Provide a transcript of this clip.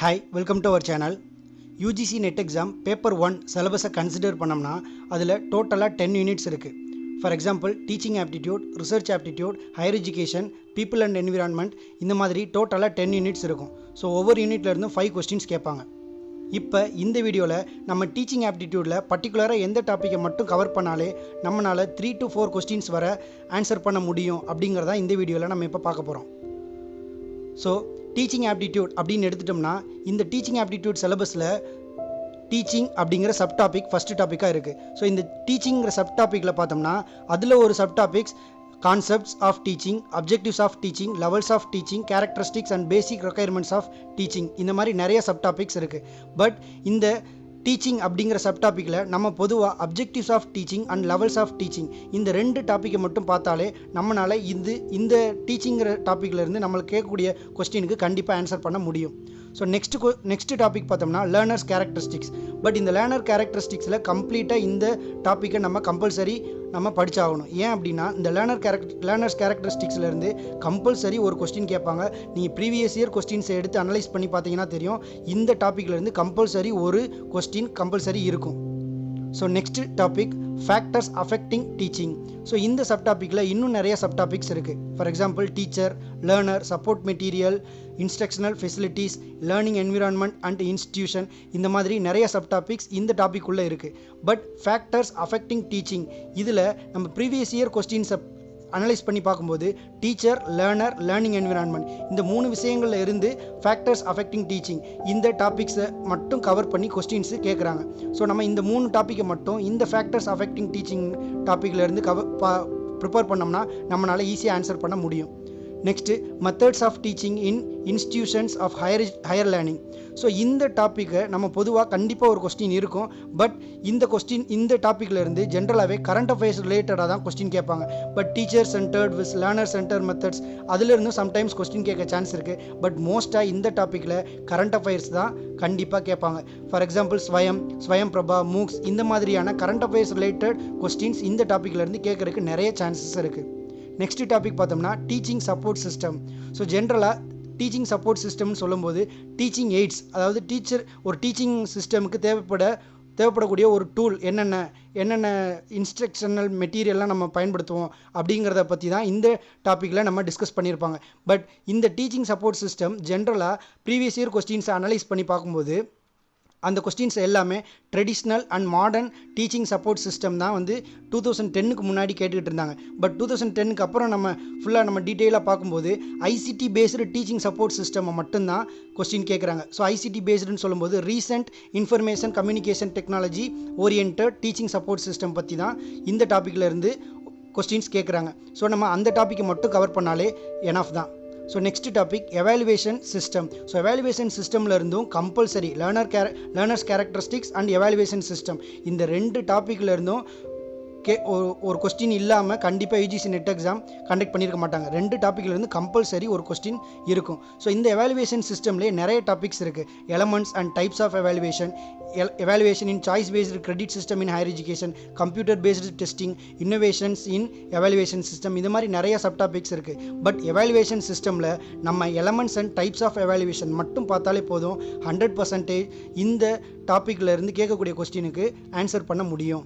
Hi, welcome to our channel. UGC NET exam paper 1 syllabus consider பண்ணோம்னா அதில் டோட்டலாக 10 units இருக்குது. For example teaching aptitude, research aptitude, higher education, people and environment, இந்த மாதிரி டோட்டலாக 10 units இருக்கும். ஸோ ஒவ்வொரு யூனிட்லேருந்தும் 5 கொஸ்டின்ஸ் கேட்பாங்க. இப்போ இந்த வீடியோவில் நம்ம டீச்சிங் ஆப்டிடியூடில் பர்டிகுலராக எந்த டாப்பிக்கை மட்டும் கவர் பண்ணாலே நம்மளால் 3 to 4 கொஸ்டின்ஸ் வர ஆன்சர் பண்ண முடியும் அப்படிங்கிறதான் இந்த வீடியோவில் நம்ம இப்போ பார்க்க போகிறோம். ஸோ டீச்சிங் ஆப்டிடியூட் அப்படின்னு எடுத்துட்டோம்னா இந்த டீச்சிங் ஆப்டிடியூட் சிலபஸில் டீச்சிங் அப்படிங்கிற சப் டாபிக் ஃபஸ்ட்டு டாப்பிக்காக இருக்குது. ஸோ இந்த டீச்சிங்கிற சப் டாப்பிக்கில் பார்த்தோம்னா அதில் ஒரு sub topics concepts of teaching, objectives of teaching, levels of teaching, characteristics and basic requirements of teaching, இந்த மாதிரி நிறைய சப் டாபிக்ஸ் இருக்குது. பட் இந்த டீச்சிங் அப்படிங்கிற சப் டாப்பிக்கில் நம்ம பொதுவாக objectives of teaching and levels of teaching இந்த ரெண்டு டாப்பிக்கை மட்டும் பார்த்தாலே நம்மளால் இந்த டீச்சிங்கிற டாப்பிக்லேருந்து நம்மளுக்கு கேட்கக்கூடிய கொஸ்டினுக்கு கண்டிப்பாக ஆன்சர் பண்ண முடியும். ஸோ நெக்ஸ்ட் டாபிக் பார்த்தோம்னா லேர்னர்ஸ் கேரக்டரிஸ்டிக்ஸ். பட் இந்த லேர்னர் கேரக்டரிஸ்டிக்ஸில் கம்ப்ளீட்டாக இந்த டாப்பிக்கை நம்ம கம்பல்சரி நம்ம படிச்சாகணும். ஏன் அப்படின்னா இந்த லேர்னர்ஸ் கேரக்டரிஸ்டிக்ஸ்லேருந்து கம்பல்சரி ஒரு கொஸ்டின் கேட்பாங்க. நீங்கள் ப்ரீவியஸ் இயர் கொஸ்டின்ஸை எடுத்து அனலைஸ் பண்ணி பார்த்தீங்கன்னா தெரியும், இந்த டாப்பிக்லேருந்து கம்பல்சரி ஒரு கொஸ்டின் கம்பல்சரி இருக்கும். So next topic factors affecting teaching. So இந்த சப் டாப்பிக்கில் இன்னும் நிறைய சப் டாபிக்ஸ் இருக்குது. For example teacher, learner, support material, instructional facilities, learning environment and institution, இந்த மாதிரி நிறைய சப் டாபிக்ஸ் இந்த டாபிக் உள்ளே இருக்குது. பட் ஃபேக்டர்ஸ் அஃபெக்டிங் டீச்சிங் இதில் நம்ம ப்ரீவியஸ் இயர் கொஸ்டின்ஸை அனலைஸ் பண்ணி பார்க்கும்போது டீச்சர், லேர்னர், லேர்னிங் என்விரான்மெண்ட் இந்த 3 விஷயங்களில் இருந்து ஃபேக்டர்ஸ் அஃபெக்டிங் டீச்சிங் இந்த டாபிக்ஸை மட்டும் கவர் பண்ணி கொஸ்டின்ஸு கேட்குறாங்க. ஸோ நம்ம இந்த 3 டாப்பிக்கை மட்டும் இந்த ஃபேக்டர்ஸ் அஃபெக்டிங் டீச்சிங் டாப்பிக்லேருந்து ப்ரிப்பேர் பண்ணோம்னா நம்மளால் ஈஸியாக ஆன்சர் பண்ண முடியும். Next methods of teaching in institutions of higher learning. So இந்த டாப்பிக்கை நம்ம பொதுவாக கண்டிப்பாக ஒரு கொஸ்டின் இருக்கும். பட் இந்த டாப்பிக்லேருந்து ஜென்ரலாகவே கரண்ட் அஃபேர்ஸ் ரிலேட்டடாக தான் கொஸ்டின் கேட்பாங்க. But teacher centred with learner centre methods அதிலிருந்தும் சம்டைம்ஸ் கொஸ்டின் கேட்க சான்ஸ் இருக்குது. பட் மோஸ்ட்டாக இந்த டாப்பிக்கில் கரண்ட் அஃபேர்ஸ் தான் கண்டிப்பாக கேட்பாங்க. For example Swayam Prabha, MOOCs, இந்த மாதிரியான கரண்ட் அஃபேர்ஸ் ரிலேட்டட் கொஸ்டின்ஸ் இந்த டாப்பிக்லேருந்து கேட்குறதுக்கு நிறைய சான்சஸ் இருக்குது. நெக்ஸ்ட் டாபிக் பார்த்தோம்னா டீச்சிங் சப்போர்ட் சிஸ்டம். ஸோ ஜென்ரலாக டீச்சிங் சப்போர்ட் சிஸ்டம்னு சொல்லும்போது டீச்சிங் எய்ட்ஸ், அதாவது ஒரு டீச்சிங் சிஸ்டமுக்கு தேவைப்படக்கூடிய ஒரு டூல் என்னென்ன இன்ஸ்ட்ரக்ஷனல் மெட்டீரியல்லாம் நம்ம பயன்படுத்துவோம் அப்படிங்கிறத பற்றி தான் இந்த டாப்பிக்கில் நம்ம டிஸ்கஸ் பண்ணியிருப்பாங்க. பட் இந்த டீச்சிங் சப்போர்ட் சிஸ்டம் ஜென்ரலாக ப்ரீவியஸ் இயர் கொஸ்டின்ஸை அனலைஸ் பண்ணி பார்க்கும்போது அந்த கொஸ்டின்ஸ் எல்லாமே traditional and modern teaching support system தான் 2010க்கு முன்னாடி கேட்டுக்கிட்டு இருந்தாங்க. பட் 2010க்கு அப்புறம் நம்ம டீட்டெயிலாக பார்க்கும்போது ICT based teaching support system மட்டும்தான் கொஸ்டின் கேட்குறாங்க. ஸோ ஐசிடி பேஸ்டுன்னு சொல்லும்போது recent information communication technology oriented teaching support system பற்றி தான் இந்த டாப்பிக்கில் இருந்து கொஸ்டின்ஸ் கேட்குறாங்க. ஸோ நம்ம அந்த டாப்பிக்கை மட்டும் கவர் பண்ணாலே எனஃப் தான். So next topic evaluation system. So evaluation சிஸ்டமில் இருந்தும் compulsory learners characteristics and evaluation system இந்த 2 டாப்பிக்கில் இருந்தும் ஒரு கொஸ்டின் இல்லாமல் கண்டிப்பாக யூஜிசி நெட் எக்ஸாம் கண்டக்ட் பண்ணியிருக்க மாட்டாங்க. 2 டாப்பிக்லேருந்து கம்பல்சரி ஒரு கொஸ்டின் இருக்கும். ஸோ இந்த எவாலுவேஷன் சிஸ்டம்லேயே நிறைய டாபிக்ஸ் இருக்குது. Elements and types of evaluation in choice based credit system in higher education, computer based testing, innovations in evaluation system, இது மாதிரி நிறைய சப் டாபிக்ஸ் இருக்குது. பட் எவாலுவேஷன் சிஸ்டமில் நம்ம elements and types of evaluation மட்டும் பார்த்தாலே போதும் 100% இந்த டாப்பிக்கில் இருந்து கேட்கக்கூடிய கொஸ்டினுக்கு ஆன்சர் பண்ண முடியும்.